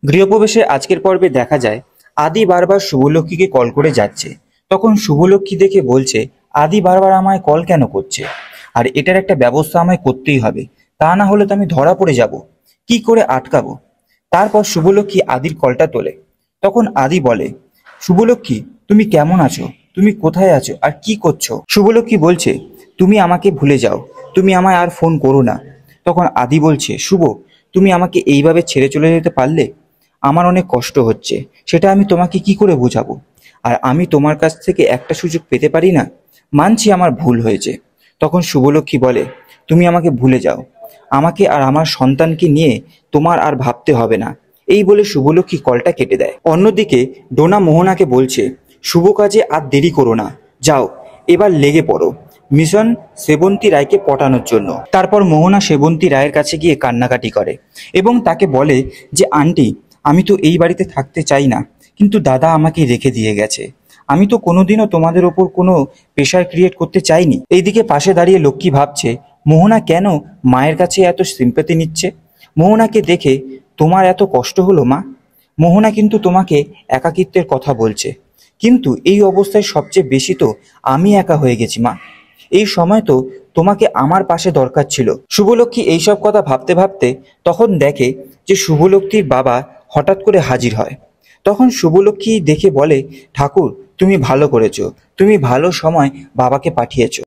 গৃহপ্রবেশে আজকের পর্বে দেখা যায় আদি বারবার শুভলক্ষ্মীকে কল করে যাচ্ছে। তখন শুভলক্ষ্মী দেখে বলছে, আদি বারবার আমায় কল কেন করছে, আর এটার একটা ব্যবস্থা আমায় করতেই হবে, তা না হলে তো আমি ধরা পড়ে যাব, কি করে আটকাবো। তারপর শুভলক্ষ্মী আদির কলটা তোলে। তখন আদি বলে, শুভলক্ষ্মী তুমি কেমন আছো, তুমি কোথায় আছো আর কি করছো? শুভলক্ষ্মী বলছে, তুমি আমাকে ভুলে যাও, তুমি আমায় আর ফোন করো না। তখন আদি বলছে, শুভ তুমি আমাকে এইভাবে ছেড়ে চলে যেতে পারলে? আমার অনেক কষ্ট হচ্ছে, সেটা আমি তোমাকে কি করে বোঝাবো? আর আমি তোমার কাছ থেকে একটা সুযোগ পেতে পারি না? মানছি আমার ভুল হয়েছে। তখন শুভলক্ষ্মী বলে, তুমি আমাকে ভুলে যাও, আমাকে আর আমার সন্তানকে নিয়ে তোমার আর ভাবতে হবে না। এই বলে শুভলক্ষ্মী কলটা কেটে দেয়। অন্যদিকে ডোনা মোহনাকে বলছে, শুভ কাজে আর দেরি করো না, যাও এবার লেগে পড়ো মিশন সেবন্তী রায়কে পটানোর জন্য। তারপর মোহনা সেবন্তী রায়ের কাছে গিয়ে কান্নাকাটি করে এবং তাকে বলে যে, আন্টি আমি তো এই বাড়িতে থাকতে চাই না, কিন্তু দাদা আমাকে রেখে দিয়ে গেছে। আমি তো কোনোদিনও তোমাদের ওপর কোনো প্রেশার ক্রিয়েট করতে চাইনি। এইদিকে পাশে দাঁড়িয়ে লক্ষ্মী ভাবছে, মোহনা কেন মায়ের কাছে এত সিম্প্যাথি নিচ্ছে? মোহনাকে দেখে তোমার এত কষ্ট হলো মা? মোহনা কিন্তু তোমাকে একাকিত্বের কথা বলছে, কিন্তু এই অবস্থায় সবচেয়ে বেশি তো আমি একা হয়ে গেছি মা। এই সময় তো তোমাকে আমার পাশে দরকার ছিল। শুভলক্ষ্মী এইসব কথা ভাবতে ভাবতে তখন দেখে যে শুভলক্ষ্মীর বাবা হঠাৎ করে হাজির হয়। তখন শুভলক্ষ্মী দেখে বলে, ঠাকুর তুমি ভালো করেছো, তুমি ভালো সময় বাবাকে পাঠিয়েছো।